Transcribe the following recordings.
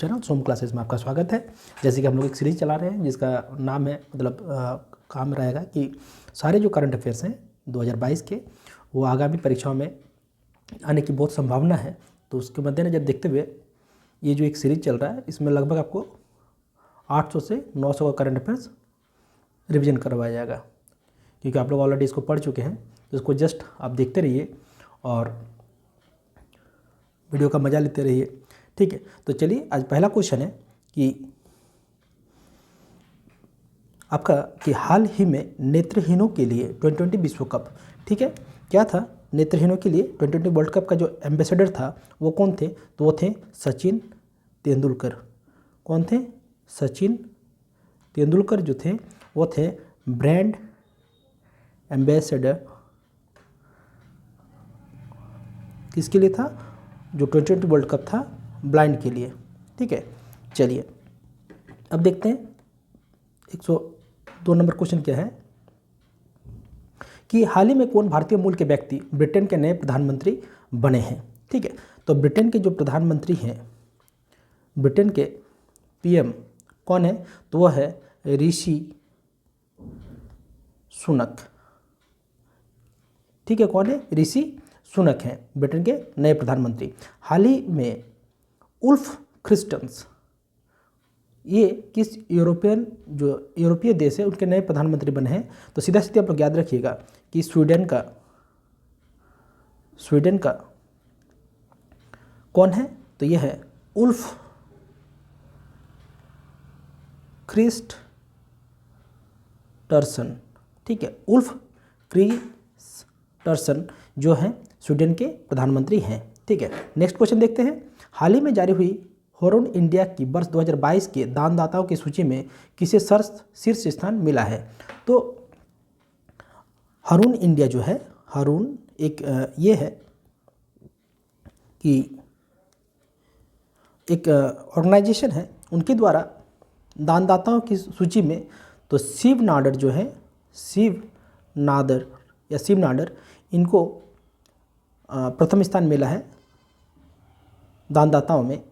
Channel सोम classes में आपका स्वागत है। जैसे कि हम लोग एक सीरीज चला रहे हैं जिसका नाम है काम रहेगा कि सारे जो करंट अफेयर्स हैं 2022 के वो आगामी परीक्षाओं में आने की बहुत संभावना है। तो उसके मद्देनजर देखते हुए ये जो एक सीरीज चल रहा है इसमें लगभग आपको 800 से 900 का करंट अफेयर्स रिविज़न करवाया जाएगा, क्योंकि आप लोग ऑलरेडी इसको पढ़ चुके हैं। तो इसको जस्ट आप देखते रहिए और वीडियो का मज़ा लेते रहिए, ठीक है। तो चलिए आज पहला क्वेश्चन है कि आपका कि हाल ही में नेत्रहीनों के लिए 2020 विश्व कप, ठीक है, क्या था नेत्रहीनों के लिए 2020 वर्ल्ड कप का जो एम्बेसडर था वो कौन थे? तो वो थे सचिन तेंदुलकर। कौन थे? सचिन तेंदुलकर जो थे वो थे ब्रांड एम्बेसडर। किसके लिए था? जो 2020 वर्ल्ड कप था ब्लाइंड के लिए, ठीक है। चलिए अब देखते हैं 102 नंबर क्वेश्चन क्या है कि हाल ही में कौन भारतीय मूल के व्यक्ति ब्रिटेन के नए प्रधानमंत्री बने हैं, ठीक है। तो ब्रिटेन के जो प्रधानमंत्री हैं, ब्रिटेन के पीएम कौन है? तो वह है ऋषि सुनक, ठीक है। कौन है? ऋषि सुनक हैं ब्रिटेन के नए प्रधानमंत्री। हाल ही में उल्फ क्रिस्टन्स ये किस यूरोपीय देश है उनके नए प्रधानमंत्री बने हैं? तो सीधा सीधा आप लोग याद रखिएगा कि स्वीडन का कौन है? तो ये है उल्फ क्रिस्टर्सन, ठीक है। उल्फ क्रिस्टर्सन जो हैं स्वीडन के प्रधानमंत्री हैं, ठीक है। नेक्स्ट क्वेश्चन देखते हैं। हाल ही में जारी हुई हरून इंडिया की वर्ष 2022 के दानदाताओं की सूची में किसे शीर्ष स्थान मिला है? तो हरून इंडिया जो है, हरून एक ये है कि एक ऑर्गेनाइजेशन है, उनके द्वारा दानदाताओं की सूची में तो शिव नाडर जो है, शिव नाडर इनको प्रथम स्थान मिला है दानदाताओं में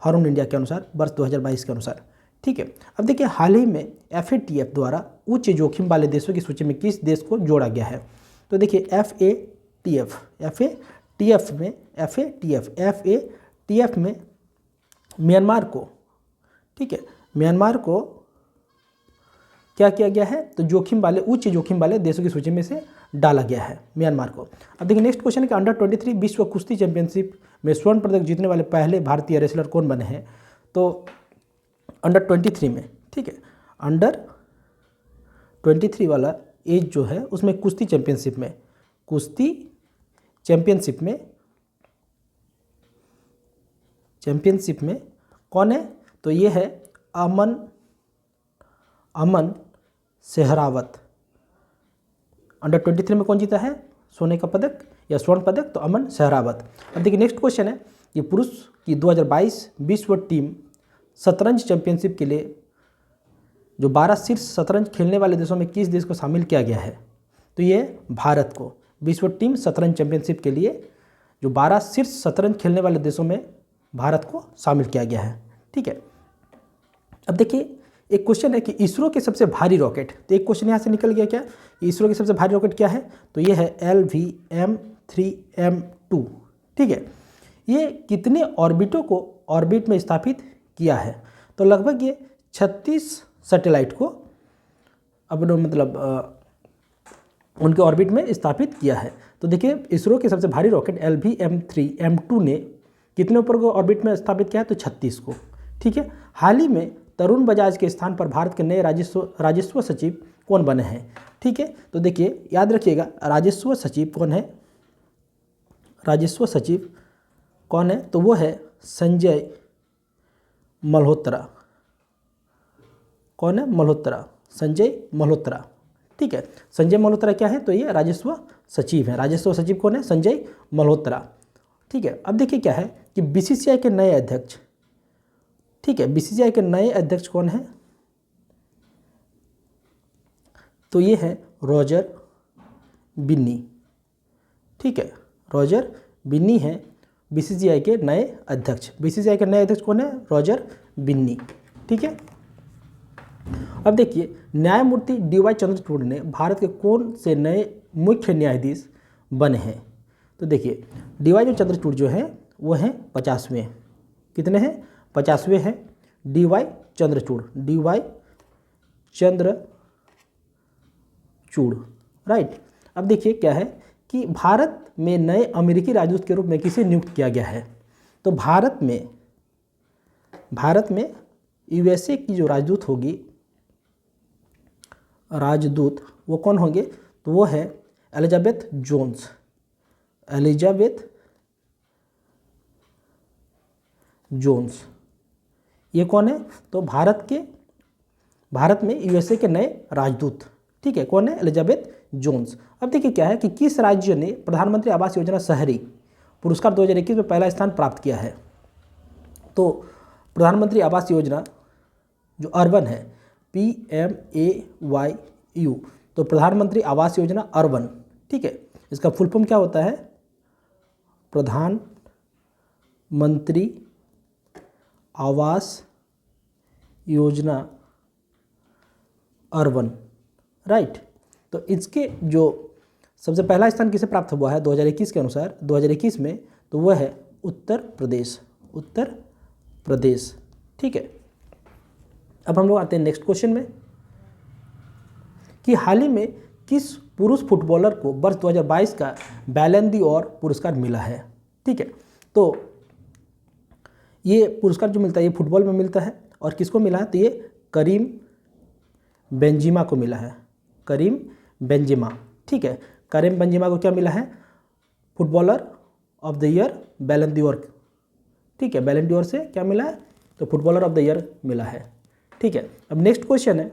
हरून इंडिया के अनुसार वर्ष 2022 के अनुसार, ठीक है। अब देखिए हाल ही में FATF द्वारा उच्च जोखिम वाले देशों की सूची में किस देश को जोड़ा गया है? तो देखिए FATF में म्यांमार को, ठीक है, म्यांमार को क्या किया गया है? तो उच्च जोखिम वाले देशों की सूची में से डाला गया है म्यांमार को। अब देखिए नेक्स्ट क्वेश्चन है कि अंडर 23 विश्व कुश्ती चैंपियनशिप में स्वर्ण पदक जीतने वाले पहले भारतीय रेसलर कौन बने हैं? तो अंडर 23 में, ठीक है, अंडर 23 वाला एज जो है उसमें कुश्ती चैंपियनशिप में कौन है? तो ये है अमन सेहरावत। अंडर 23 में कौन जीता है सोने का पदक या स्वर्ण पदक? तो अमन सेहरावत। अब देखिए नेक्स्ट क्वेश्चन है कि पुरुष की 2022 विश्व टीम शतरंज चैंपियनशिप के लिए जो 12 शीर्ष शतरंज खेलने वाले देशों में किस देश को शामिल किया गया है? तो ये भारत को विश्व टीम शतरंज चैंपियनशिप के लिए जो 12 शीर्ष शतरंज खेलने वाले देशों में भारत को शामिल किया गया है, ठीक है। अब देखिए एक क्वेश्चन है कि इसरो के सबसे भारी रॉकेट, तो एक क्वेश्चन यहाँ से निकल गया क्या? इसरो के सबसे भारी रॉकेट क्या है? तो ये है LVM-3M2, ठीक है। ये कितने ऑर्बिटों को ऑर्बिट में स्थापित किया है? तो लगभग ये 36 सैटेलाइट को उनके ऑर्बिट में स्थापित किया है। तो देखिए इसरो के सबसे भारी रॉकेट LVM-3M2 ने कितने ऊपर को ऑर्बिट में स्थापित किया है? तो 36 को, ठीक है। हाल ही में तरुण बजाज के स्थान पर भारत के नए राजस्व सचिव कौन बने हैं? ठीक है, तो देखिए याद रखिएगा राजस्व सचिव कौन है? राजस्व सचिव कौन है? तो वो है संजय मल्होत्रा। कौन है? मल्होत्रा, संजय मल्होत्रा, ठीक है। संजय मल्होत्रा क्या है? तो ये राजस्व सचिव है। राजस्व सचिव कौन है? संजय मल्होत्रा, ठीक है। अब देखिए क्या है कि BCCI के नए अध्यक्ष, ठीक है, BCCI के नए अध्यक्ष कौन है? तो ये है रॉजर बिन्नी, ठीक है, रॉजर बिन्नी है बीसीसीआई के नए अध्यक्ष। बीसीसीआई के नए अध्यक्ष कौन है? रॉजर बिन्नी। ठीक है। अब देखिए, न्यायमूर्ति DY चंद्रचूड़ ने भारत के कौन से नए मुख्य न्यायाधीश बने हैं? तो देखिए, DY चंद्रचूड़ जो हैं वो हैं 50वें। कितने हैं? 50वें हैं DY Chandrachud. DY Chandrachud, right. अब देखिए क्या है कि भारत में नए अमेरिकी राजदूत के रूप में किसे नियुक्त किया गया है? तो भारत में USA की जो राजदूत होगी, राजदूत वो कौन होंगे? तो वो है एलिजाबेथ जोन्स। एलिजाबेथ जोन्स, ये कौन है? तो भारत में USA के नए राजदूत। ठीक है, कौन है? Elizabeth Jones. अब देखिए क्या है कि किस राज्य ने प्रधानमंत्री आवास योजना शहरी पुरस्कार 2021 में पहला स्थान प्राप्त किया है? तो प्रधानमंत्री आवास योजना जो अर्बन है, PMAYU, तो प्रधानमंत्री आवास योजना अर्बन। ठीक है, इसका फुल फॉर्म क्या होता है? प्रधानमंत्री आवास योजना अर्बन, राइट। तो इसके जो सबसे पहला स्थान किसे प्राप्त हुआ है 2021 के अनुसार, 2021 में, तो वह है उत्तर प्रदेश। उत्तर प्रदेश। ठीक है। अब हम लोग आते हैं नेक्स्ट क्वेश्चन में कि हाल ही में किस पुरुष फुटबॉलर को वर्ष 2022 का बैलन डी ऑर पुरस्कार मिला है? ठीक है, तो ये पुरस्कार जो मिलता है ये फुटबॉल में मिलता है, और किसको मिला है? तो ये करीम बेंजिमा को मिला है। करीम बेंजिमा। ठीक है, करीम बेंजिमा को क्या मिला है? फुटबॉलर ऑफ द ईयर बैलन डी ऑर। ठीक है, बैलन डी ऑर से क्या मिला है? तो फुटबॉलर ऑफ द ईयर मिला है। ठीक है। अब नेक्स्ट क्वेश्चन है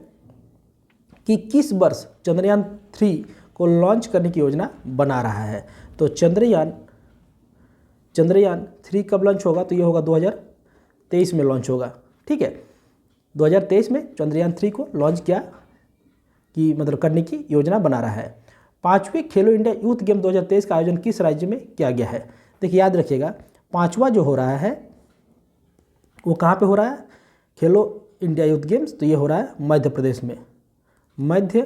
कि किस वर्ष चंद्रयान 3 को लॉन्च करने की योजना बना रहा है? तो चंद्रयान 3 कब लॉन्च होगा? तो ये होगा 2023 में लॉन्च होगा। ठीक है, 2023 में चंद्रयान 3 को लॉन्च करने की योजना बना रहा है। 5वें खेलो इंडिया यूथ गेम 2023 का आयोजन किस राज्य में किया गया है? देखिए याद रखिएगा, 5वां जो हो रहा है वो कहाँ पे हो रहा है? खेलो इंडिया यूथ गेम्स, तो ये हो रहा है मध्य प्रदेश में। मध्य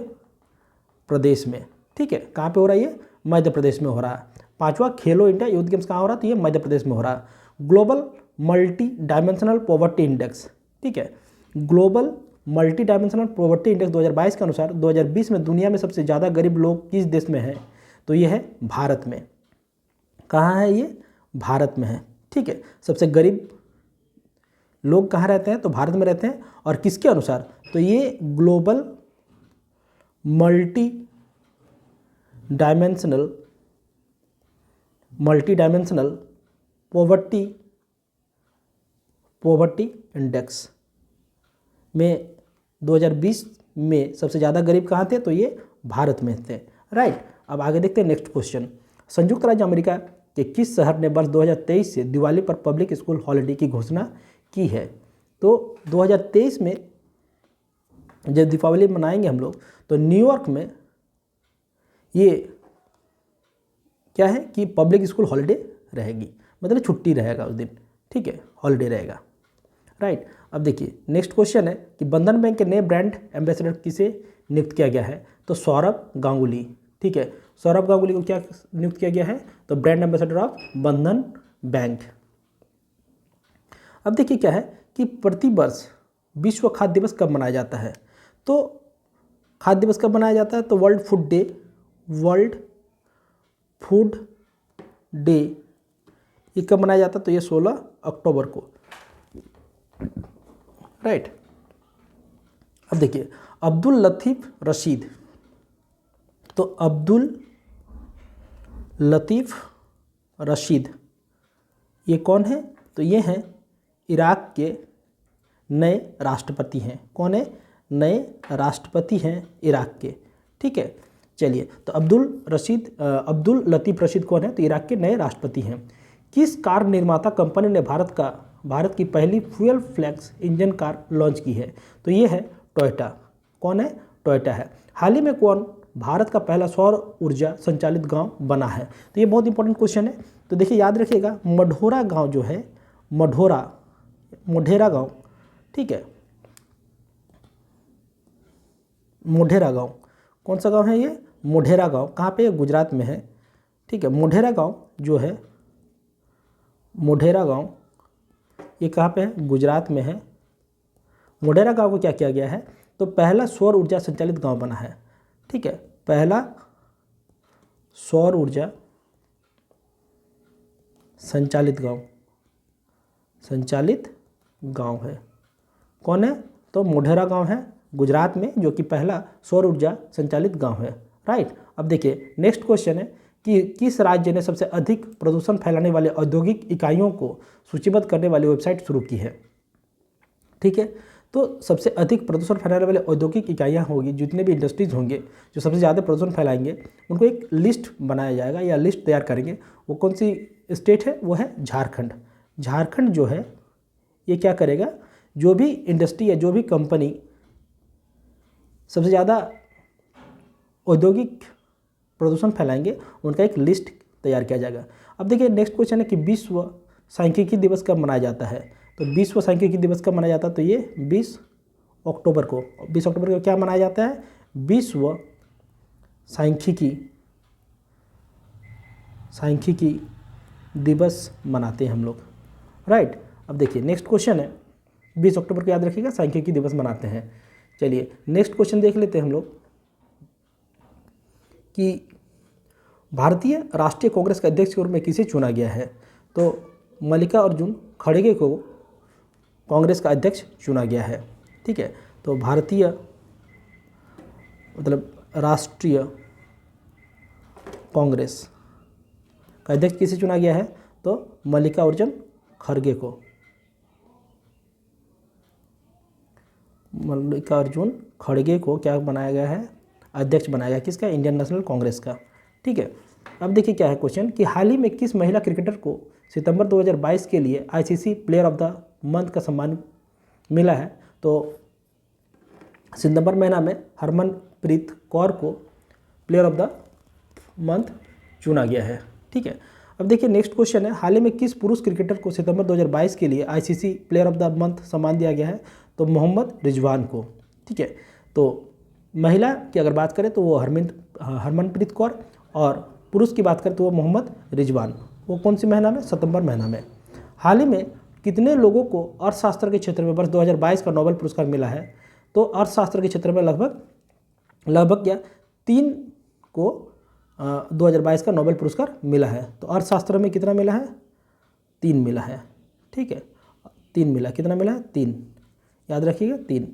प्रदेश में। ठीक है, कहाँ पे हो रहा है ये? मध्य प्रदेश में हो रहा है। 5वां खेलो इंडिया यूथ गेम्स कहाँ हो रहा है? तो ये मध्य प्रदेश में हो रहा है। Global multi dimensional poverty index. ठीक है, global multi dimensional poverty index 2022 के अनुसार 2020 में दुनिया में सबसे ज़्यादा गरीब लोग किस देश में हैं? तो ये है भारत में। कहाँ है ये? भारत में है। ठीक है, सबसे गरीब लोग कहाँ रहते हैं? तो भारत में रहते हैं। और किसके अनुसार? तो ये global multi dimensional poverty index में 2020 में सबसे ज़्यादा गरीब कहाँ थे? तो ये भारत में थे, राइट। अब आगे देखते हैं नेक्स्ट क्वेश्चन। संयुक्त राज्य अमेरिका के किस शहर ने वर्ष 2023 से दिवाली पर पब्लिक स्कूल हॉलिडे की घोषणा की है? तो 2023 में जब दीपावली मनाएंगे हम लोग, तो न्यूयॉर्क में ये क्या है कि पब्लिक स्कूल हॉलिडे रहेगी, मतलब छुट्टी रहेगा उस दिन। ठीक है, हॉलिडे रहेगा, राइट। अब देखिए नेक्स्ट क्वेश्चन है कि बंधन बैंक के नए ब्रांड एम्बेसडर किसे नियुक्त किया गया है? तो सौरभ गांगुली। ठीक है, सौरभ गांगुली को क्या नियुक्त किया गया है? तो ब्रांड एम्बेसडर ऑफ बंधन बैंक। अब देखिए क्या है कि प्रतिवर्ष विश्व खाद्य दिवस कब मनाया जाता है? तो खाद्य दिवस कब मनाया जाता है? तो वर्ल्ड फूड डे ये कब मनाया जाता है? तो ये 16 अक्टूबर को, राइट। अब देखिए अब्दुल लतीफ़ रशीद। तो अब्दुल लतीफ़ रशीद ये कौन है? तो ये हैं इराक के नए राष्ट्रपति हैं। कौन है? नए राष्ट्रपति हैं इराक के। ठीक है, चलिए तो अब्दुल लतीफ़ रशीद कौन है? तो इराक के नए राष्ट्रपति हैं। किस कार निर्माता कंपनी ने भारत की पहली fuel flex engine car launch की है? तो ये है टोयोटा। कौन है? टोयोटा है। हाल ही में कौन भारत का पहला सौर ऊर्जा संचालित गांव बना है? तो ये बहुत इंपॉर्टेंट क्वेश्चन है तो देखिए याद रखिएगा, मढोरा गांव जो है, मोढेरा गांव, ठीक है, मोढेरा गांव, कौन सा गांव है ये? मोढेरा गांव। कहाँ पे? गुजरात में है, ठीक है। मोढेरा गांव जो है, मोढेरा गांव ये कहाँ पे है? गुजरात में है। मोढेरा गांव को क्या किया गया है? तो पहला सौर ऊर्जा संचालित गांव बना है, ठीक है। पहला सौर ऊर्जा संचालित गांव है। कौन है? तो मोढेरा गांव है गुजरात में, जो कि पहला सौर ऊर्जा संचालित गांव है, राइट। अब देखिए नेक्स्ट क्वेश्चन है कि किस राज्य ने सबसे अधिक प्रदूषण फैलाने वाले औद्योगिक इकाइयों को सूचीबद्ध करने वाली वेबसाइट शुरू की है, ठीक है। तो सबसे अधिक प्रदूषण फैलाने वाले औद्योगिक इकाइयाँ होगी, जितने भी इंडस्ट्रीज होंगे जो सबसे ज़्यादा प्रदूषण फैलाएंगे, उनको एक लिस्ट बनाया जाएगा या लिस्ट तैयार करेंगे। वो कौन सी स्टेट है? वो है झारखंड। झारखंड जो है ये क्या करेगा? जो भी इंडस्ट्री या जो भी कंपनी सबसे ज़्यादा औद्योगिक प्रदूषण फैलाएंगे, उनका एक लिस्ट तैयार किया जाएगा। अब देखिए नेक्स्ट क्वेश्चन है कि विश्व सांख्यिकी दिवस कब मनाया जाता है? तो विश्व सांख्यिकी दिवस कब मनाया जाता है? तो ये 20 अक्टूबर को। 20 अक्टूबर को क्या मनाया जाता है? विश्व सांख्यिकी दिवस मनाते हैं हम लोग, राइट। अब देखिए नेक्स्ट क्वेश्चन है, 20 अक्टूबर को याद रखिएगा सांख्यिकी दिवस मनाते हैं। चलिए नेक्स्ट क्वेश्चन देख लेते हैं हम लोग कि भारतीय राष्ट्रीय कांग्रेस के अध्यक्ष के रूप में किसे चुना गया है? तो मल्लिकार्जुन खड़गे को कांग्रेस का अध्यक्ष चुना गया है, ठीक है। तो भारतीय मतलब राष्ट्रीय कांग्रेस का अध्यक्ष किसे चुना गया है? तो मल्लिकार्जुन खड़गे को, मल्लिकार्जुन खड़गे को क्या बनाया गया है? अध्यक्ष बनाया गया। किसका? इंडियन नेशनल कांग्रेस का, ठीक है। अब देखिए क्या है क्वेश्चन कि हाल ही में किस महिला क्रिकेटर को सितंबर 2022 के लिए ICC player of the month का सम्मान मिला है? तो सितंबर महीना में हरमनप्रीत कौर को प्लेयर ऑफ द मंथ चुना गया है, ठीक है। अब देखिए नेक्स्ट क्वेश्चन है, हाल ही में किस पुरुष क्रिकेटर को सितंबर 2022 के लिए ICC player of the month सम्मान दिया गया है? तो मोहम्मद रिजवान को, ठीक है। तो महिला की अगर बात करें तो वो हरमनप्रीत कौर, और पुरुष की बात करें तो वो मोहम्मद रिजवान। वो कौन सी महीना में? सितंबर महीना में। हाल ही में कितने लोगों को अर्थशास्त्र के क्षेत्र में वर्ष 2022 का नोबेल पुरस्कार मिला है? तो अर्थशास्त्र के क्षेत्र में लगभग क्या 3 को 2022 का नोबेल पुरस्कार मिला है। तो अर्थशास्त्र में कितना मिला है? 3 मिला है, ठीक है। 3 मिला। कितना मिला है? 3, याद रखिएगा 3।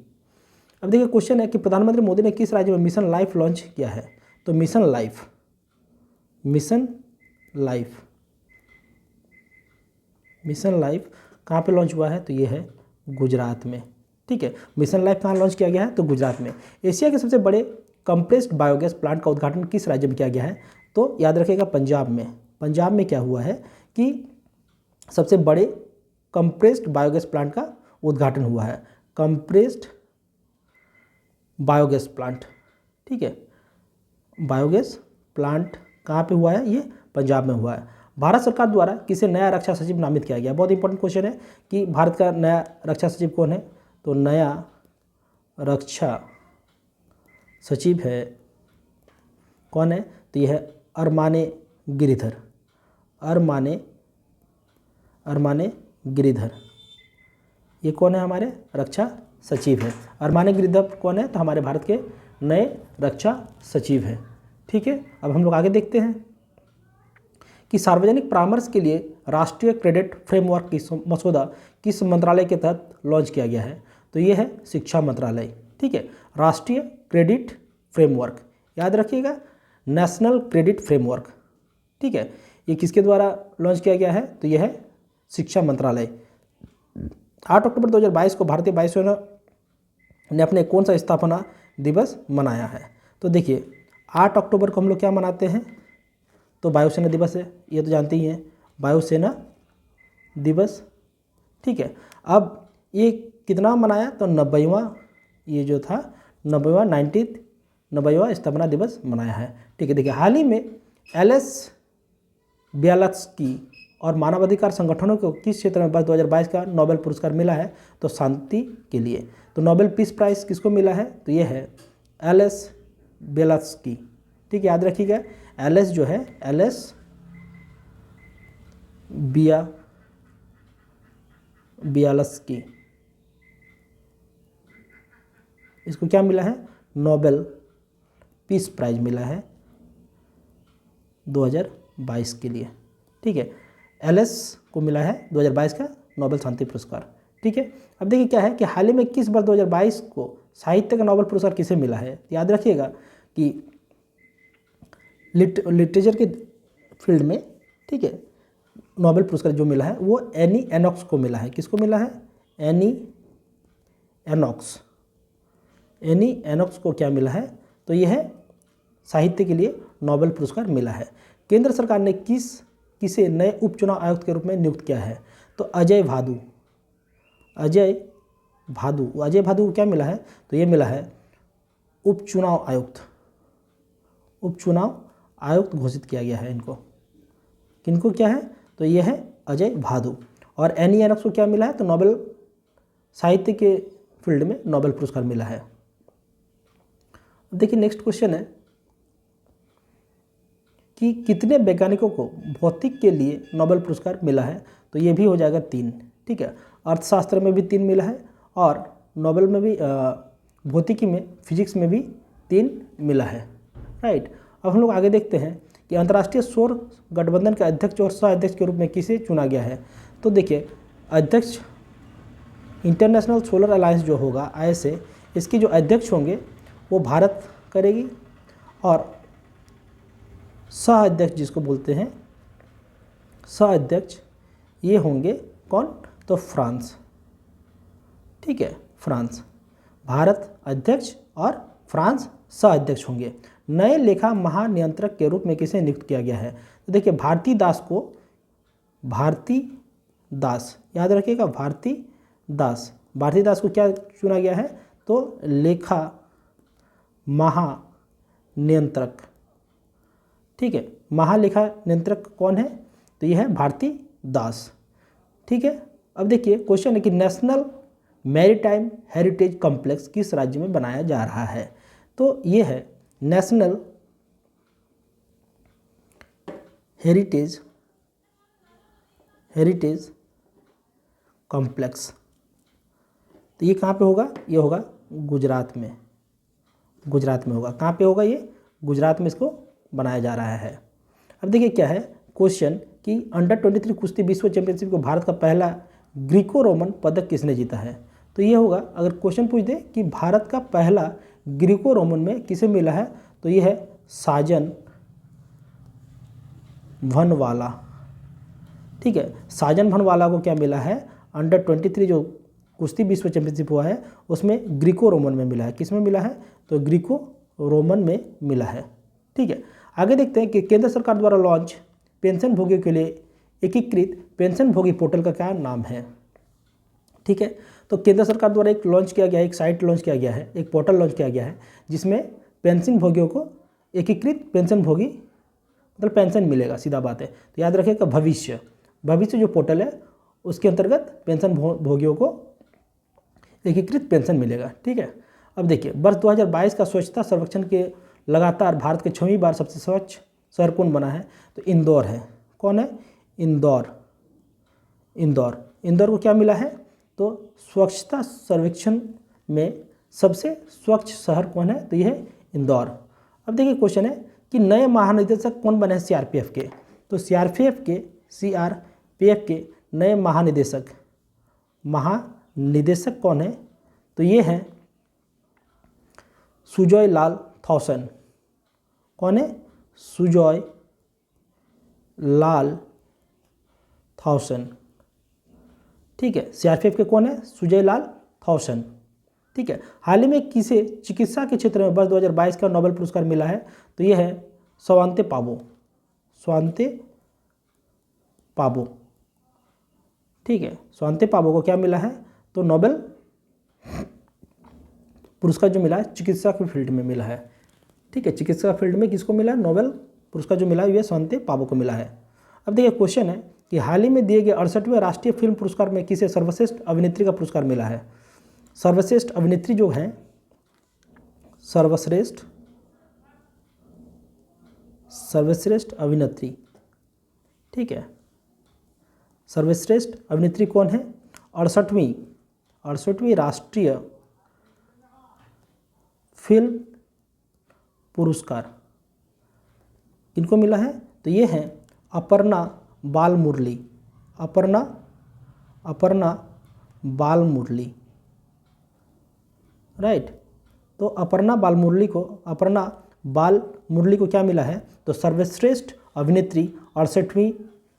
अब देखिए क्वेश्चन है कि प्रधानमंत्री मोदी ने किस राज्य में मिशन लाइफ लॉन्च किया है? तो मिशन लाइफ कहाँ पे लॉन्च हुआ है? तो ये है गुजरात में, ठीक है। मिशन लाइफ कहाँ लॉन्च किया गया है? तो गुजरात में। एशिया के सबसे बड़े कंप्रेस्ड बायोगैस प्लांट का उद्घाटन किस राज्य में किया गया है? तो याद रखिएगा पंजाब में। पंजाब में क्या हुआ है कि सबसे बड़े कंप्रेस्ड बायोगैस प्लांट का उद्घाटन हुआ है। कंप्रेस्ड बायोगैस प्लांट, ठीक है। बायोगैस प्लांट कहाँ पे हुआ है? ये पंजाब में हुआ है। भारत सरकार द्वारा किसे नया रक्षा सचिव नामित किया गया? बहुत इंपॉर्टेंट क्वेश्चन है कि भारत का नया रक्षा सचिव कौन है? तो नया रक्षा सचिव है, कौन है? तो यह है अरमाने गिरिधर। ये कौन है? हमारे रक्षा सचिव है। अरमाने गिरिधर कौन है? तो हमारे भारत के नए रक्षा सचिव हैं, ठीक है। अब हम लोग आगे देखते हैं कि सार्वजनिक परामर्श के लिए राष्ट्रीय क्रेडिट फ्रेमवर्क की मसौदा किस मंत्रालय के तहत लॉन्च किया गया है? तो ये है शिक्षा मंत्रालय, ठीक है। राष्ट्रीय क्रेडिट फ्रेमवर्क, याद रखिएगा नेशनल क्रेडिट फ्रेमवर्क, ठीक है। ये किसके द्वारा लॉन्च किया गया है? तो ये है शिक्षा मंत्रालय। 8 अक्टूबर 2022 को भारतीय वायुसेना ने अपने कौन सा स्थापना दिवस मनाया है? तो देखिए 8 अक्टूबर को हम लोग क्या मनाते हैं? तो वायुसेना दिवस है, ये तो जानते ही हैं, वायुसेना दिवस, ठीक है। अब ये कितना मनाया? तो 90वां, ये जो था 90वां स्थापना दिवस मनाया है, ठीक है। देखिए हाल ही में बियाल्स्की और मानवाधिकार संगठनों को किस क्षेत्र में वर्ष 2022 का नोबेल पुरस्कार मिला है? तो शांति के लिए। तो नोबेल पीस प्राइज़ किसको मिला है? तो ये है एल.एस. बियाल्स्की। ठीक है, याद रखिएगा एल.एस. जो है एल.एस. बियाल्स्की, इसको क्या मिला है? नोबेल पीस प्राइज मिला है 2022 के लिए। ठीक है, एल.एस. को मिला है 2022 का नोबेल शांति पुरस्कार। ठीक है, अब देखिए क्या है कि हाल ही में किस वर्ष 2022 को साहित्य का नोबेल पुरस्कार किसे मिला है? याद रखिएगा कि लिटरेचर के फील्ड में, ठीक है, नोबेल पुरस्कार जो मिला है वो एनी एनॉक्स को मिला है। किसको मिला है? एनी एनॉक्स को क्या मिला है? तो यह है साहित्य के लिए नोबेल पुरस्कार मिला है। केंद्र सरकार ने किसे नए उपचुनाव आयुक्त के रूप में नियुक्त किया है? तो अजय भादु को क्या मिला है? तो ये मिला है उपचुनाव आयुक्त घोषित किया गया है इनको। किनको क्या है? तो ये है अजय भादु। और एनी एनॉक्स को क्या मिला है? तो नोबेल साहित्य के फील्ड में नोबेल पुरस्कार मिला है। देखिए नेक्स्ट क्वेश्चन है कि कितने वैज्ञानिकों को भौतिक के लिए नोबेल पुरस्कार मिला है? तो ये भी हो जाएगा 3। ठीक है, अर्थशास्त्र में भी 3 मिला है और नोबेल में भी भौतिकी में, फिजिक्स में भी 3 मिला है। राइट, अब हम लोग आगे देखते हैं कि अंतर्राष्ट्रीय सौर गठबंधन के अध्यक्ष और सह अध्यक्ष के रूप में किसे चुना गया है? तो देखिए अध्यक्ष इंटरनेशनल सोलर अलायंस जो होगा ISA, इसके जो अध्यक्ष होंगे वो भारत करेगी और सह अध्यक्ष जिसको बोलते हैं सह अध्यक्ष ये होंगे कौन? तो फ्रांस। ठीक है, फ्रांस, भारत अध्यक्ष और फ्रांस सह अध्यक्ष होंगे। नए लेखा महानियंत्रक के रूप में किसे नियुक्त किया गया है? तो देखिए भारती दास, याद रखिएगा भारती दास को क्या चुना गया है? तो लेखा महानियंत्रक। ठीक है, महालेखा नियंत्रक कौन है? तो यह है भारती दास। ठीक है, अब देखिए क्वेश्चन है कि नेशनल मैरीटाइम हेरिटेज कॉम्प्लेक्स किस राज्य में बनाया जा रहा है? तो ये है नेशनल हेरिटेज कॉम्प्लेक्स। तो ये कहाँ पे होगा? ये होगा गुजरात में होगा। कहाँ पे होगा? ये गुजरात में इसको बनाया जा रहा है। अब देखिए क्या है क्वेश्चन कि अंडर 23 कुश्ती विश्व चैंपियनशिप को भारत का पहला ग्रीको रोमन पदक किसने जीता है? तो ये होगा, अगर क्वेश्चन पूछ दे कि भारत का पहला ग्रीको रोमन में किसे मिला है? तो ये है साजन भनवाला। ठीक है, साजन भनवाला को क्या मिला है? अंडर 23 जो कुश्ती विश्व चैंपियनशिप हुआ है उसमें ग्रीको रोमन में मिला है। किस में मिला है? तो ग्रीको रोमन में मिला है। ठीक है, आगे देखते हैं कि केंद्र सरकार द्वारा लॉन्च पेंशन भोगियों के लिए एकीकृत पेंशन भोगी पोर्टल का क्या नाम है? ठीक है, तो केंद्र सरकार द्वारा एक साइट लॉन्च किया गया है, एक पोर्टल लॉन्च किया गया है जिसमें पेंशन भोगियों को एकीकृत पेंशन भोगी मतलब पेंशन मिलेगा, सीधा बात है। तो याद रखिएगा भविष्य जो पोर्टल है उसके अंतर्गत पेंशन भोगियों को एकीकृत पेंशन मिलेगा। ठीक है, अब देखिए वर्ष 2022 का स्वच्छता सर्वेक्षण के लगातार भारत के 6वीं बार सबसे स्वच्छ शहर कौन बना है? तो इंदौर है। कौन है? इंदौर को क्या मिला है? तो स्वच्छता सर्वेक्षण में सबसे स्वच्छ शहर कौन है? तो यह है इंदौर। अब देखिए क्वेश्चन है कि नए महानिदेशक कौन बने हैं CRPF के? तो CRPF के नए महानिदेशक कौन है? तो ये हैं सुजॉय लाल थॉसन। कौन है? सुजॉय लाल थॉसन। ठीक है, CRPF के कौन है? सुजय लाल थॉसन। ठीक है, हाल ही में किसे चिकित्सा के क्षेत्र में वर्ष 2022 का नोबेल पुरस्कार मिला है? तो यह है स्वांते पाबो। ठीक है, स्वांते पाबो को क्या मिला है? तो नोबेल पुरस्कार जो मिला है चिकित्सा के फील्ड में मिला है। ठीक है, चिकित्सा फील्ड में किसको मिला है? नोबेल पुरस्कार जो मिला है ये स्वांते पाबो को मिला है। अब देखिए क्वेश्चन है कि हाल ही में दिए गए 68वें राष्ट्रीय फिल्म पुरस्कार में किसे सर्वश्रेष्ठ अभिनेत्री का पुरस्कार मिला है। सर्वश्रेष्ठ अभिनेत्री जो है, सर्वश्रेष्ठ अभिनेत्री, ठीक है, सर्वश्रेष्ठ अभिनेत्री कौन है। 68वीं राष्ट्रीय फिल्म पुरस्कार किनको मिला है, तो ये है अपर्णा बालमुरली, अपर्णा बालमुरली, राइट। तो अपर्णा बालमुरली को क्या मिला है, तो सर्वश्रेष्ठ अभिनेत्री 68वीं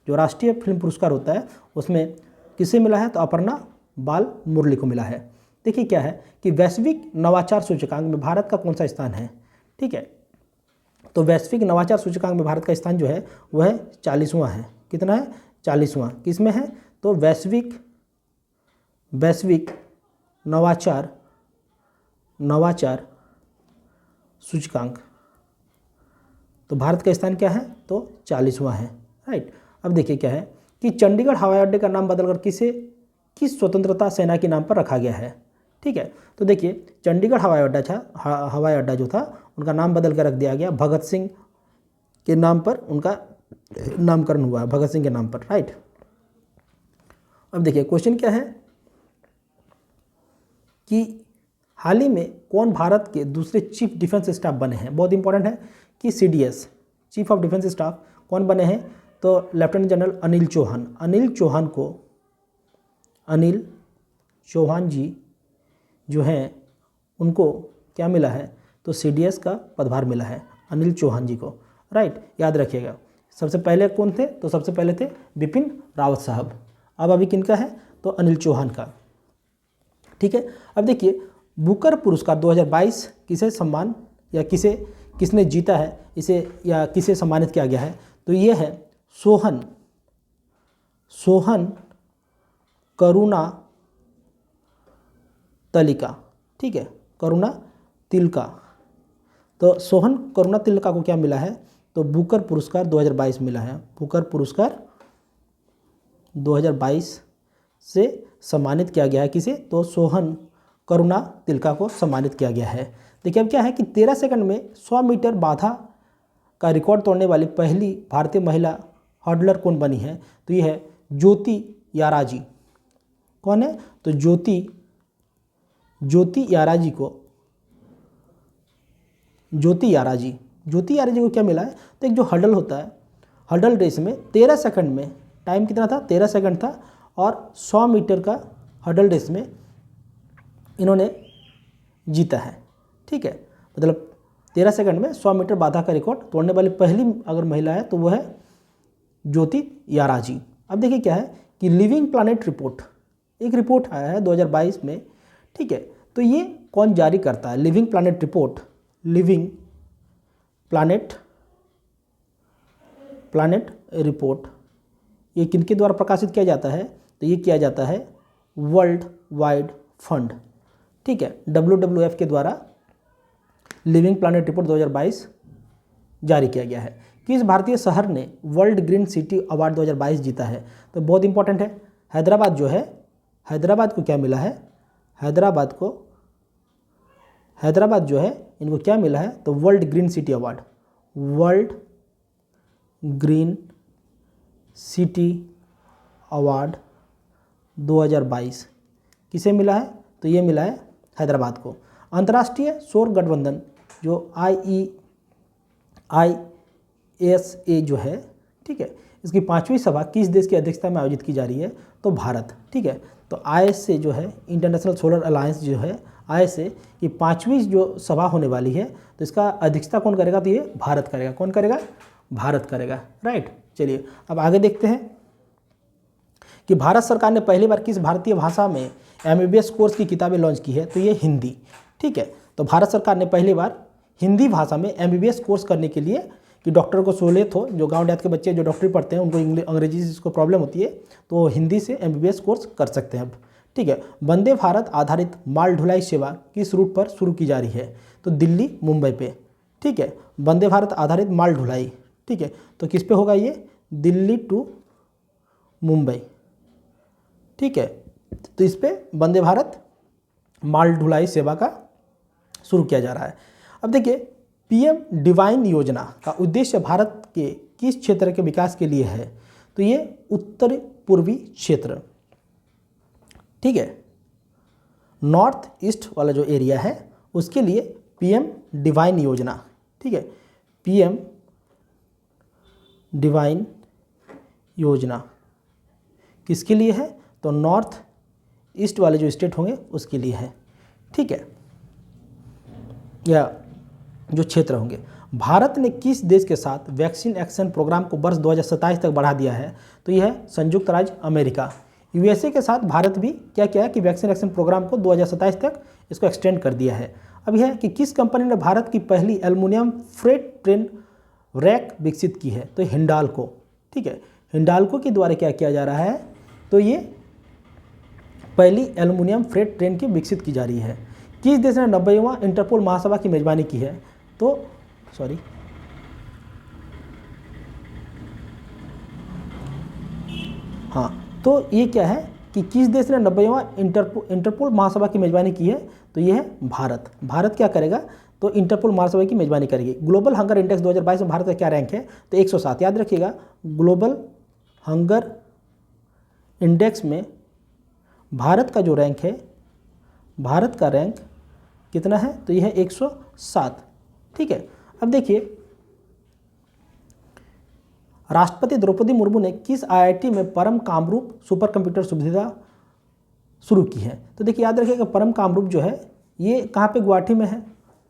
जो राष्ट्रीय फिल्म पुरस्कार होता है उसमें किसे मिला है, तो अपर्णा बालमुरली को मिला है। देखिए क्या है कि वैश्विक नवाचार सूचकांक में भारत का कौन सा स्थान है, ठीक है। तो वैश्विक नवाचार सूचकांक में भारत का स्थान जो है वह है 40वां है। कितना है, 40वां। किसमें है, तो वैश्विक नवाचार सूचकांक, तो भारत का स्थान क्या है, तो 40वां है, राइट। अब देखिए क्या है कि चंडीगढ़ हवाई अड्डे का नाम बदलकर किस स्वतंत्रता सेना के नाम पर रखा गया है, ठीक है। तो देखिए चंडीगढ़ हवाई अड्डा जो था उनका नाम बदल कर रख दिया गया, भगत सिंह के नाम पर उनका नामकरण हुआ है, भगत सिंह के नाम पर, राइट। अब देखिए क्वेश्चन क्या है कि हाल ही में कौन भारत के दूसरे चीफ डिफेंस स्टाफ बने हैं। बहुत इंपॉर्टेंट है कि CDS chief of defence staff कौन बने हैं, तो लेफ्टिनेंट जनरल अनिल चौहान जी जो हैं उनको क्या मिला है, तो CDS का पदभार मिला है अनिल चौहान जी को, राइट। याद रखिएगा। सबसे पहले कौन थे, तो सबसे पहले थे बिपिन रावत साहब। अब अभी किनका है, तो अनिल चौहान का, ठीक है। अब देखिए बुकर पुरस्कार 2022 किसने जीता है इसे, या किसे सम्मानित किया गया है, तो ये है सोहन करुणा तलिका, ठीक है, करुणा तिलका। तो सोहन करुणा तिलका को क्या मिला है, तो बुकर पुरस्कार 2022 मिला है। बुकर पुरस्कार 2022 से सम्मानित किया गया है किसे, तो सोहन करुणा तिलका को सम्मानित किया गया है। देखिए अब क्या है कि 13 सेकंड में 100 मीटर बाधा का रिकॉर्ड तोड़ने वाली पहली भारतीय महिला हर्डलर कौन बनी है, तो ये है ज्योति याराजी। कौन है, तो ज्योति याराजी को क्या मिला है, तो एक जो हर्डल होता है, हर्डल रेस में 13 सेकंड में, टाइम कितना था, 13 सेकंड था, और 100 मीटर का हर्डल रेस में इन्होंने जीता है, ठीक है। मतलब 13 सेकंड में 100 मीटर बाधा का रिकॉर्ड तोड़ने वाली पहली अगर महिला है तो वो है ज्योति याराजी। अब देखिए क्या है कि लिविंग प्लैनेट रिपोर्ट, एक रिपोर्ट आया है 2022 में, ठीक है। तो ये कौन जारी करता है, living planet report, living planet report, ये किनके द्वारा प्रकाशित किया जाता है, तो ये किया जाता है वर्ल्ड वाइड फंड, ठीक है, WWF के द्वारा लिविंग प्लैनेट रिपोर्ट 2022 जारी किया गया है। किस भारतीय शहर ने वर्ल्ड ग्रीन सिटी अवार्ड 2022 जीता है, तो बहुत इंपॉर्टेंट है। हैदराबाद जो है, हैदराबाद को क्या मिला है, हैदराबाद जो है इनको क्या मिला है, तो world green city award, world green city award 2022 किसे मिला है, तो ये मिला है हैदराबाद को। अंतर्राष्ट्रीय सौर गठबंधन जो IESA जो है, ठीक है, इसकी 5वीं सभा किस देश की अध्यक्षता में आयोजित की जा रही है, तो भारत, ठीक है। तो ISA जो है, इंटरनेशनल सोलर अलायंस जो है, ISA की 5वीं जो सभा होने वाली है, तो इसका अध्यक्षता कौन करेगा, तो ये भारत करेगा। कौन करेगा, भारत करेगा, राइट। चलिए अब आगे देखते हैं कि भारत सरकार ने पहली बार किस भारतीय भाषा में MBBS कोर्स की किताबें लॉन्च की है, तो ये हिंदी, ठीक है। तो भारत सरकार ने पहली बार हिंदी भाषा में MBBS कोर्स करने के लिए, कि डॉक्टर को सहूलियत हो, जो गांव देहात के बच्चे जो डॉक्टरी पढ़ते हैं उनको अंग्रेजी से जिसको प्रॉब्लम होती है तो हिंदी से MBBS कोर्स कर सकते हैं, ठीक है। वंदे भारत आधारित माल ढुलाई सेवा किस रूट पर शुरू की जा रही है, तो दिल्ली मुंबई पे, ठीक है। वंदे भारत आधारित माल ढुलाई, ठीक है, तो किस पे होगा ये, दिल्ली टू मुंबई, ठीक है। तो इस पे वंदे भारत माल ढुलाई सेवा का शुरू किया जा रहा है। अब देखिए पीएम डिवाइन योजना का उद्देश्य भारत के किस क्षेत्र के विकास के लिए है, तो ये उत्तर पूर्वी क्षेत्र, ठीक है, नॉर्थ ईस्ट वाला जो एरिया है उसके लिए पीएम डिवाइन योजना, ठीक है, पीएम डिवाइन योजना किसके लिए है, तो नॉर्थ ईस्ट वाले जो स्टेट होंगे उसके लिए है, ठीक है, या जो क्षेत्र होंगे। भारत ने किस देश के साथ वैक्सीन एक्शन प्रोग्राम को वर्ष 2027 तक बढ़ा दिया है, तो यह है संयुक्त राज्य अमेरिका। यूएसए के साथ भारत भी क्या किया है कि वैक्सीन एक्शन प्रोग्राम को 2027 तक इसको एक्सटेंड कर दिया है। अब यह है कि किस कंपनी ने भारत की पहली एल्युमिनियम फ्रेट ट्रेन रैक विकसित की है, तो हिंडाल्को, ठीक है, हिंडाल्को के द्वारा क्या किया जा रहा है, तो ये पहली एल्युमिनियम फ्रेट ट्रेन की विकसित की जा रही है। किस देश ने 90वां इंटरपोल महासभा की मेजबानी की है, तो सॉरी हाँ, तो ये क्या है कि किस देश ने 90वां इंटरपोल महासभा की मेजबानी की है, तो ये है भारत। भारत क्या करेगा, तो इंटरपोल महासभा की मेजबानी करेगी। ग्लोबल हंगर इंडेक्स 2022 में भारत का क्या रैंक है, तो 107। याद रखिएगा ग्लोबल हंगर इंडेक्स में भारत का जो रैंक है, भारत का रैंक कितना है, तो यह है 107, ठीक है। अब देखिए राष्ट्रपति द्रौपदी मुर्मू ने किस आईआईटी में परम कामरूप सुपर कंप्यूटर सुविधा शुरू की है, तो देखिए याद रखिएगा परम कामरूप जो है ये कहाँ पे, गुवाहाटी में है,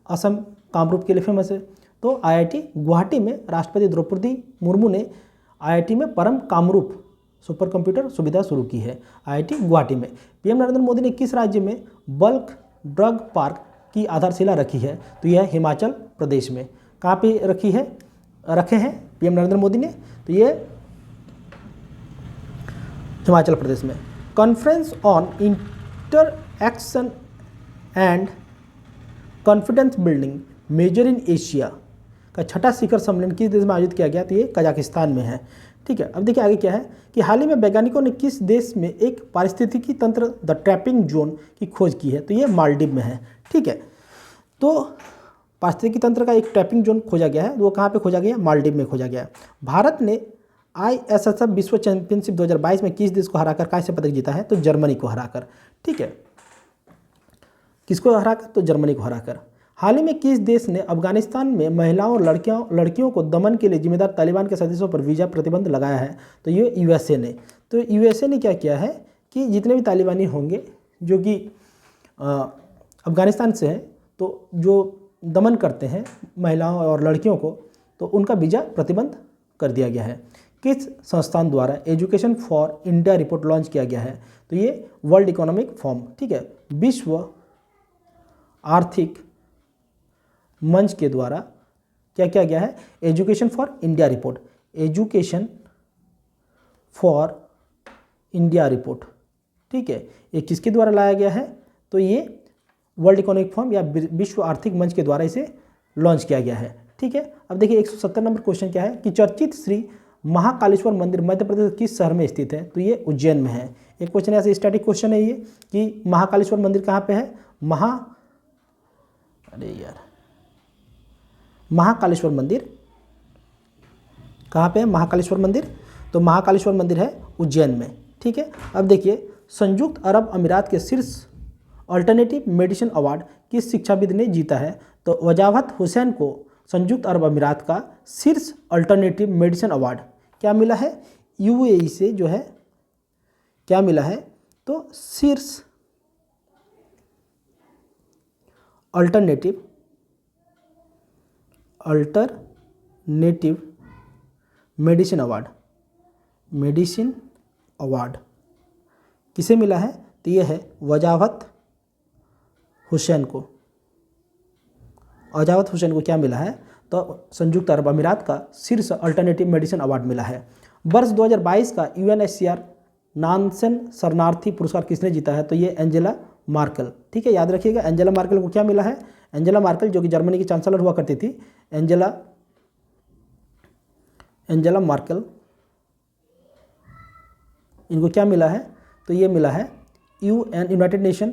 असम कामरूप के लिए फेमस है। तो आईआईटी गुवाहाटी में राष्ट्रपति द्रौपदी मुर्मू ने आईआईटी में परम कामरूप सुपर कंप्यूटर सुविधा शुरू की है, आईआईटी गुवाहाटी में। पीएम नरेंद्र मोदी ने किस राज्य में बल्क ड्रग पार्क की आधारशिला रखी है, तो यह है हिमाचल प्रदेश में। कहाँ पे रखे हैं पीएम नरेंद्र मोदी ने, तो ये हिमाचल प्रदेश में। Conference on interaction and confidence building measure in Asia का छठा शिखर सम्मेलन किस देश में आयोजित किया गया, तो ये कजाकिस्तान में है, ठीक है। अब देखिए आगे क्या है कि हाल ही में वैज्ञानिकों ने किस देश में एक पारिस्थितिकी तंत्र द ट्रैपिंग जोन की खोज की है, तो ये मालदीव में है, ठीक है। तो पारिस्थितिकी तंत्र का एक ट्रैपिंग जोन खोजा गया है, वो कहाँ पे खोजा गया, मालदीव में खोजा गया है। भारत ने ISSF विश्व चैंपियनशिप 2022 में किस देश को हराकर कांस्य पदक जीता है, तो जर्मनी को हराकर, ठीक है, किसको हराकर, तो जर्मनी को हराकर। हाल ही में किस देश ने अफगानिस्तान में महिलाओं और लड़कियों को दमन के लिए जिम्मेदार तालिबान के सदस्यों पर वीज़ा प्रतिबंध लगाया है, तो ये यूएसए ने। तो यूएसए ने क्या किया है कि जितने भी तालिबानी होंगे जो कि अफगानिस्तान से हैं, तो जो दमन करते हैं महिलाओं और लड़कियों को, तो उनका वीज़ा प्रतिबंध कर दिया गया है। किस संस्थान द्वारा education for India report launch किया गया है, तो ये वर्ल्ड इकोनॉमिक फोरम, ठीक है, विश्व आर्थिक मंच के द्वारा क्या किया गया है, education for India report, education for India report, ठीक है, ये किसके द्वारा लाया गया है, तो ये वर्ल्ड इकोनॉमिक फोरम या विश्व आर्थिक मंच के द्वारा इसे लॉन्च किया गया है, ठीक है। अब देखिए 170 नंबर क्वेश्चन क्या है कि चर्चित श्री महाकालेश्वर मंदिर मध्य प्रदेश किस शहर में स्थित है, तो ये उज्जैन में है। एक क्वेश्चन ऐसे स्टैटिक क्वेश्चन है ये कि महाकालेश्वर मंदिर कहाँ पे है, महाकालेश्वर मंदिर कहाँ पे है, महाकालेश्वर मंदिर, तो महाकालेश्वर मंदिर है उज्जैन में, ठीक है। अब देखिए संयुक्त अरब अमीरात के शीर्ष अल्टरनेटिव मेडिसिन अवार्ड किस शिक्षाविद ने जीता है, तो वजाहत हुसैन को संयुक्त अरब अमीरात का शीर्ष अल्टरनेटिव मेडिसिन अवार्ड क्या मिला है, यूएई से जो है क्या मिला है, तो शीर्ष अल्टरनेटिव मेडिसिन अवार्ड किसे मिला है, तो ये है वजाहत हुसैन को। वजाहत हुसैन को क्या मिला है, तो संयुक्त अरब अमीरात का शीर्ष अल्टरनेटिव मेडिसिन अवार्ड मिला है। वर्ष 2022 का UNHCR नानसेन शरणार्थी पुरस्कार किसने जीता है, तो ये एंजेला मार्केल, ठीक है। याद रखिएगा एंजेला मार्केल को क्या मिला है, एंजेला मार्केल जो कि जर्मनी की चांसलर हुआ करती थी, एंजेला मार्केल इनको क्या मिला है, तो ये मिला है यूनाइटेड नेशन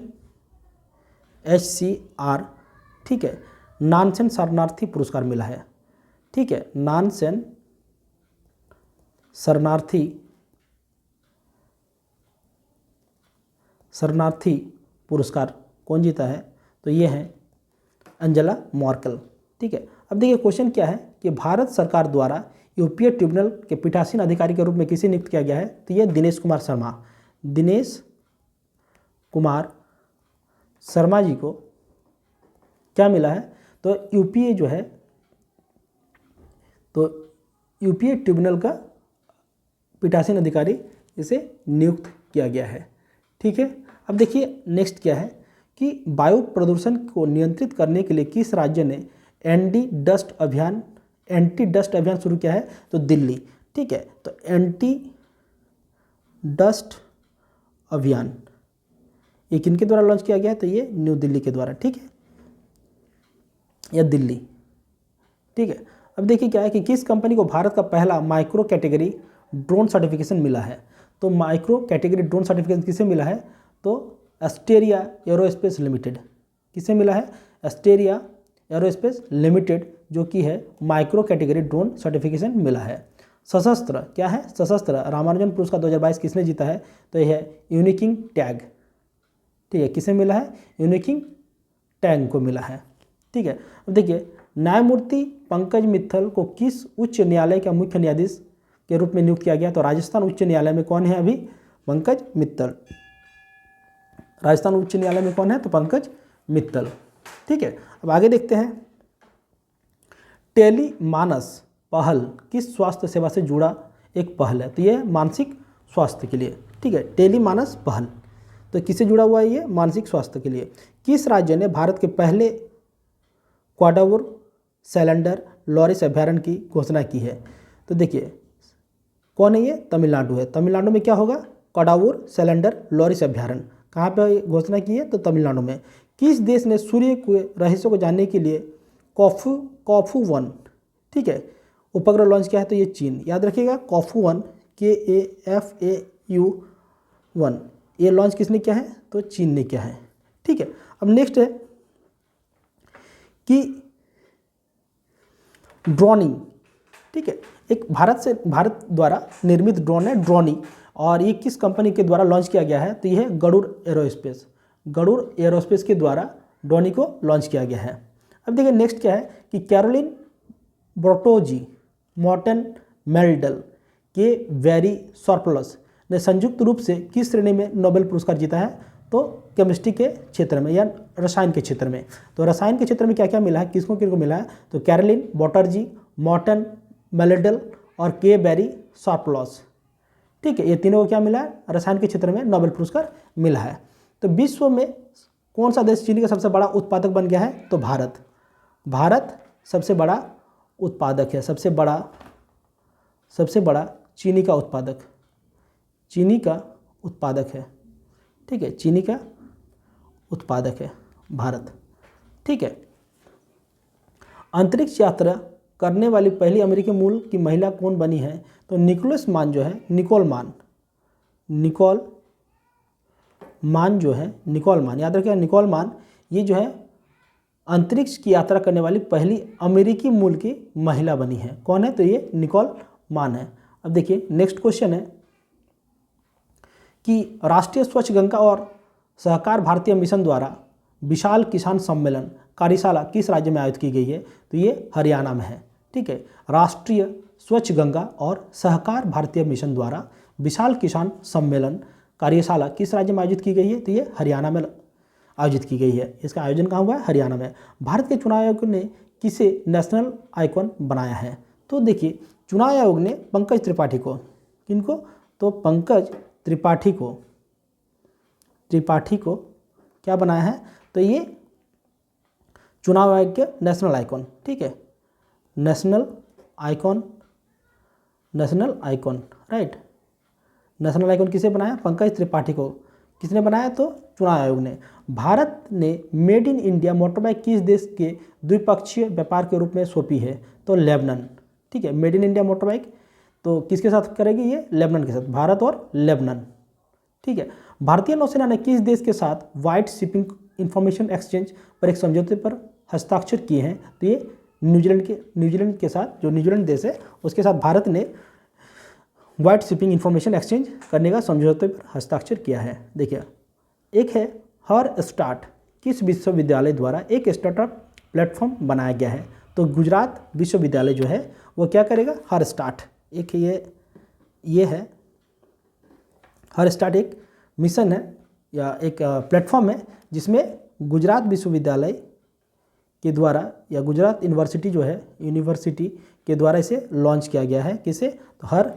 HCR, ठीक है, नानसेन शरणार्थी पुरस्कार मिला है, ठीक है, नानसेन शरणार्थी पुरस्कार कौन जीता है, तो ये है अंजेला मर्केल, ठीक है। अब देखिए क्वेश्चन क्या है कि भारत सरकार द्वारा यूपीए ट्रिब्यूनल के पीठासीन अधिकारी के रूप में किसे नियुक्त किया गया है, तो ये दिनेश कुमार शर्मा जी को क्या मिला है, तो यूपीए जो है, तो यूपीए ट्रिब्यूनल का पीठासीन अधिकारी इसे नियुक्त किया गया है, ठीक है। अब देखिए नेक्स्ट क्या है कि वायु प्रदूषण को नियंत्रित करने के लिए किस राज्य ने एंटी डस्ट अभियान शुरू किया है, तो दिल्ली, ठीक है। तो एंटी डस्ट अभियान ये किनके द्वारा लॉन्च किया गया है, तो ये न्यू दिल्ली के द्वारा, ठीक है, या दिल्ली, ठीक है। अब देखिए क्या है कि किस कंपनी को भारत का पहला माइक्रो कैटेगरी ड्रोन सर्टिफिकेशन मिला है, तो माइक्रो कैटेगरी ड्रोन सर्टिफिकेशन किसे मिला है, तो एस्टेरिया एरोस्पेस लिमिटेड, किसे मिला है, एस्टेरिया एरोस्पेस लिमिटेड, जो कि है माइक्रो कैटेगरी ड्रोन सर्टिफिकेशन मिला है। सशस्त्र क्या है, सशस्त्र रामानुजन पुरस्कार 2022 किसने जीता है, तो यह है यूनिकिंग टैग, ठीक है, किसे मिला है, यूनिकिंग टैग को मिला है, ठीक है। अब देखिए न्यायमूर्ति पंकज मित्तल को किस उच्च न्यायालय का मुख्य न्यायाधीश के रूप में नियुक्त किया गया, तो राजस्थान उच्च न्यायालय में कौन है अभी, पंकज मित्तल, राजस्थान उच्च न्यायालय में कौन है, तो पंकज मित्तल, ठीक है। अब आगे देखते हैं, टेलीमानस पहल किस स्वास्थ्य सेवा से जुड़ा एक पहल है, तो ये मानसिक स्वास्थ्य के लिए, ठीक है, टेलीमानस पहल, तो किससे जुड़ा हुआ है, ये मानसिक स्वास्थ्य के लिए। किस राज्य ने भारत के पहले क्वाडावुर सैलेंडर लॉरिस अभ्यारण्य की घोषणा की है, तो देखिए कौन है ये, तमिलनाडु है। तमिलनाडु में क्या होगा, क्वाडावुर सैलेंडर लॉरिस अभ्यारण्य, कहाँ पे घोषणा की है, तो तमिलनाडु में। किस देश ने सूर्य के रहस्यों को जानने के लिए कॉफू-1, ठीक है, उपग्रह लॉन्च किया है, तो ये चीन, याद रखिएगा कॉफू-1 KAFAU-1 ये लॉन्च किसने किया है, तो चीन ने किया है, ठीक है। अब नेक्स्ट है कि ड्रोनिंग, ठीक है, एक भारत द्वारा निर्मित ड्रोन है ड्रोनी, और ये किस कंपनी के द्वारा लॉन्च किया गया है, तो ये है गरुड़ एरोस्पेस के द्वारा ड्रोनी को लॉन्च किया गया है। अब देखिए नेक्स्ट क्या है कि कैरोलिन ब्रोटोजी मॉर्टन मेल्डल के वेरी सरप्लस ने संयुक्त रूप से किस श्रेणी में नोबेल पुरस्कार जीता है, तो केमिस्ट्री के क्षेत्र में या रसायन के क्षेत्र में। तो रसायन के क्षेत्र में क्या क्या मिला है, किसको मिला है, तो कैरोलिन ब्रोटोजी, मॉर्टन मेल्डल और के वेरी सरप्लस, ठीक है, ये तीनों को क्या मिला है, रसायन के क्षेत्र में नोबेल पुरस्कार मिला है। तो विश्व में कौन सा देश चीनी का सबसे बड़ा उत्पादक बन गया है, तो भारत सबसे बड़ा उत्पादक है, सबसे बड़ा चीनी का उत्पादक है, ठीक है, चीनी का उत्पादक है भारत, ठीक है। अंतरिक्ष यात्रा करने वाली पहली अमेरिकी मूल की महिला कौन बनी है, तो निकोलस मान जो है, निकोल मान, याद रखिएगा निकोल मान, ये जो है अंतरिक्ष की यात्रा करने वाली पहली अमेरिकी मूल की महिला बनी है, कौन है, तो ये निकोल मान है। अब देखिए नेक्स्ट क्वेश्चन है कि राष्ट्रीय स्वच्छ गंगा और सहकार भारतीय मिशन द्वारा विशाल किसान सम्मेलन कार्यशाला किस राज्य में आयोजित की गई है, तो ये हरियाणा में है, ठीक है। राष्ट्रीय स्वच्छ गंगा और सहकार भारतीय मिशन द्वारा विशाल किसान सम्मेलन कार्यशाला किस राज्य में आयोजित की गई है, तो ये हरियाणा में आयोजित की गई है। इसका आयोजन कहाँ हुआ है, हरियाणा में। भारत के चुनाव आयोग ने किसे नेशनल आइकॉन बनाया है, तो देखिए चुनाव आयोग ने पंकज त्रिपाठी को, किनको, तो पंकज त्रिपाठी को क्या बनाया है, तो ये चुनाव आयोग के नेशनल आइकॉन, ठीक है, national icon, right, national icon किसे बनाया, पंकज त्रिपाठी को। किसने बनाया, तो चुनाव आयोग ने। भारत ने मेड इन इंडिया मोटरबाइक किस देश के द्विपक्षीय व्यापार के रूप में सौंपी है, तो लेबनान, ठीक है, मेड इन इंडिया मोटरबाइक तो किसके साथ करेगी, ये लेबनान के साथ, भारत और लेबनान, ठीक है। भारतीय नौसेना ने किस देश के साथ वाइड शिपिंग इंफॉर्मेशन एक्सचेंज पर एक समझौते पर हस्ताक्षर किए हैं? तो ये न्यूजीलैंड के साथ, जो न्यूजीलैंड देश है उसके साथ भारत ने वाइड शिपिंग इंफॉर्मेशन एक्सचेंज करने का समझौते पर हस्ताक्षर किया है। देखिए, एक है हर स्टार्ट, किस विश्वविद्यालय द्वारा एक स्टार्टअप प्लेटफॉर्म बनाया गया है? तो गुजरात विश्वविद्यालय जो है वो क्या करेगा? हर स्टार्ट, एक ये है हर स्टार्ट, एक मिशन है या एक प्लेटफॉर्म है जिसमें गुजरात विश्वविद्यालय के द्वारा या गुजरात यूनिवर्सिटी के द्वारा इसे लॉन्च किया गया है। किसे? तो हर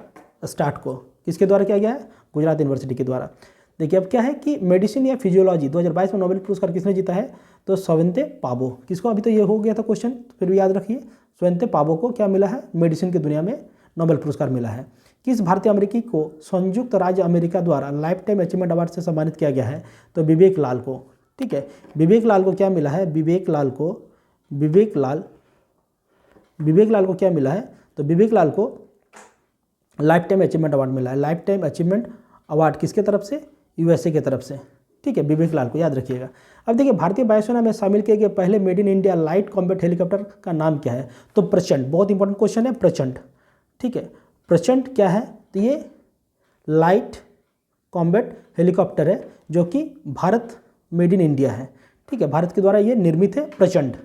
स्टार्ट को किसके द्वारा किया गया है? गुजरात यूनिवर्सिटी के द्वारा। देखिए, अब क्या है कि मेडिसिन या फिजियोलॉजी 2022 में नोबेल पुरस्कार किसने जीता है? तो स्वेंते पाबो। किसको? अभी तो ये हो गया था क्वेश्चन, फिर भी याद रखिए, स्वेंते पाबो को क्या मिला है? मेडिसिन की दुनिया में नोबेल पुरस्कार मिला है। किस भारतीय अमेरिकी को संयुक्त राज्य अमेरिका द्वारा लाइफ टाइम अचीवमेंट अवार्ड से सम्मानित किया गया है? तो विवेक लाल को। ठीक है, विवेक लाल को क्या मिला है? विवेक लाल को क्या मिला है? तो विवेक लाल को लाइफ टाइम अचीवमेंट अवार्ड मिला है। लाइफ टाइम अचीवमेंट अवार्ड किसके तरफ से? यूएसए के तरफ से। ठीक है, विवेक लाल को याद रखिएगा। अब देखिए, भारतीय वायुसेना में शामिल किए गए पहले made in India light combat helicopter का नाम क्या है? तो प्रचंड। बहुत इंपॉर्टेंट क्वेश्चन है, प्रचंड। ठीक है, प्रचंड क्या है? तो ये लाइट कॉम्बैट हेलीकॉप्टर है जो कि भारत मेड इन इंडिया है। ठीक है, भारत के द्वारा ये निर्मित है, प्रचंड।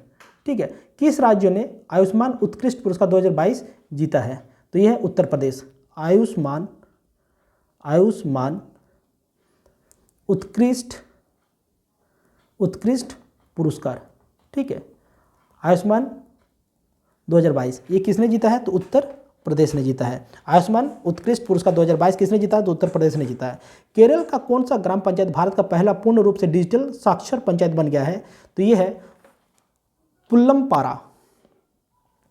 ठीक है, किस राज्य ने आयुष्मान उत्कृष्ट पुरस्कार 2022 जीता है? तो यह है उत्तर प्रदेश। आयुष्मान उत्कृष्ट पुरस्कार। ठीक है, आयुष्मान 2022 ये किसने जीता है? तो उत्तर प्रदेश ने जीता है। आयुष्मान उत्कृष्ट पुरस्कार 2022 किसने जीता है? तो उत्तर प्रदेश ने जीता है। केरल का कौन सा ग्राम पंचायत भारत का पहला पूर्ण रूप से डिजिटल साक्षर पंचायत बन गया है? तो ये है पुल्लमपारा।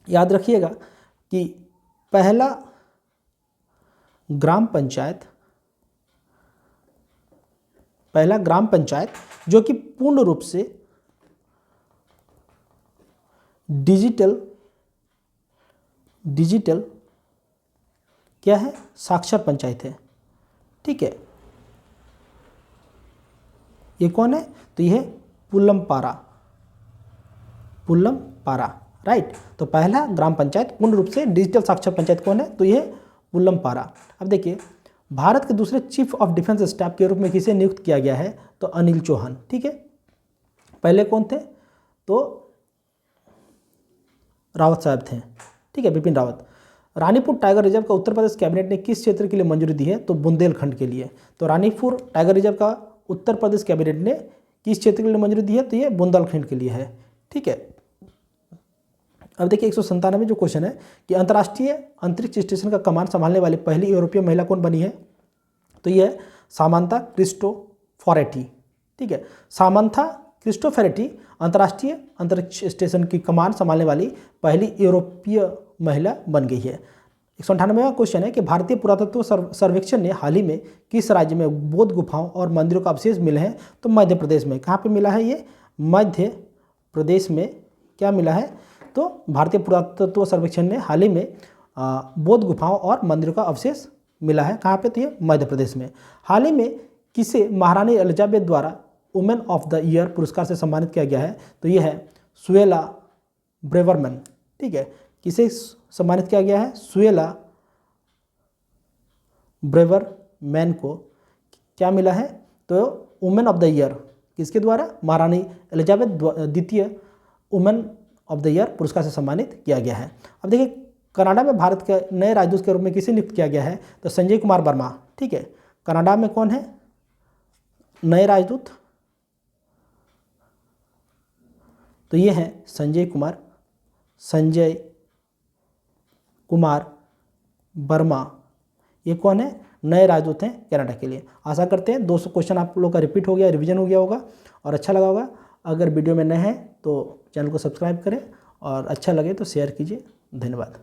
याद रखिएगा कि पहला ग्राम पंचायत जो कि पूर्ण रूप से डिजिटल क्या है? साक्षर पंचायत है। ठीक है, ये कौन है? तो ये है पुल्लमपारा, राइट। तो पहला ग्राम पंचायत पूर्ण रूप से डिजिटल साक्षर पंचायत कौन है? तो ये पुल्लमपारा। अब देखिए, भारत के दूसरे चीफ ऑफ डिफेंस स्टाफ के रूप में किसे नियुक्त किया गया है? तो अनिल चौहान। ठीक है, पहले कौन थे? तो रावत साहब थे। ठीक है, बिपिन रावत। रानीपुर टाइगर रिजर्व का उत्तर प्रदेश कैबिनेट ने किस क्षेत्र के लिए मंजूरी दी है? तो बुंदेलखंड के लिए। तो रानीपुर टाइगर रिजर्व का उत्तर प्रदेश कैबिनेट ने किस क्षेत्र के लिए मंजूरी दी है? तो ये बुंदेलखंड के लिए है। ठीक है, अब देखिए 197 जो क्वेश्चन है कि अंतर्राष्ट्रीय अंतरिक्ष स्टेशन का कमान संभालने वाली पहली यूरोपीय महिला कौन बनी है? तो ये है सामांथा क्रिस्टोफरेटी। ठीक है, सामांथा क्रिस्टोफरेटी अंतर्राष्ट्रीय अंतरिक्ष स्टेशन की कमान संभालने वाली पहली यूरोपीय महिला बन गई है। 198वां क्वेश्चन है कि भारतीय पुरातत्व सर्वेक्षण ने हाल ही में किस राज्य में बौद्ध गुफाओं और मंदिरों का अवशेष मिले हैं? तो मध्य प्रदेश में। कहाँ पे मिला है? ये मध्य प्रदेश में क्या मिला है? तो भारतीय पुरातत्व सर्वेक्षण ने हाल ही में बौद्ध गुफाओं और मंदिरों का अवशेष मिला है। कहाँ पे? तो ये मध्य प्रदेश में। हाल ही में किसे महारानी एलिजाबेथ द्वारा वुमेन ऑफ द ईयर पुरस्कार से सम्मानित किया गया है? तो ये है सुएला ब्रेवरमैन। ठीक है, किसे सम्मानित किया गया है? सुएला ब्रेवरमैन को क्या मिला है? तो वुमेन ऑफ द ईयर किसके द्वारा? महारानी एलिजाबेथ द्वितीय वुमेन ऑफ द ईयर पुरस्कार से सम्मानित किया गया है। अब देखिए, कनाडा में भारत के नए राजदूत के रूप में किसे नियुक्त किया गया है? तो संजय कुमार वर्मा। ठीक है, कनाडा में कौन है नए राजदूत? तो ये हैं संजय कुमार वर्मा। ये कौन है? नए राजदूत हैं कनाडा के लिए। आशा करते हैं 200 क्वेश्चन आप लोग का रिपीट हो गया, रिवीजन हो गया होगा और अच्छा लगा होगा। अगर वीडियो में नए हैं तो चैनल को सब्सक्राइब करें और अच्छा लगे तो शेयर कीजिए। धन्यवाद।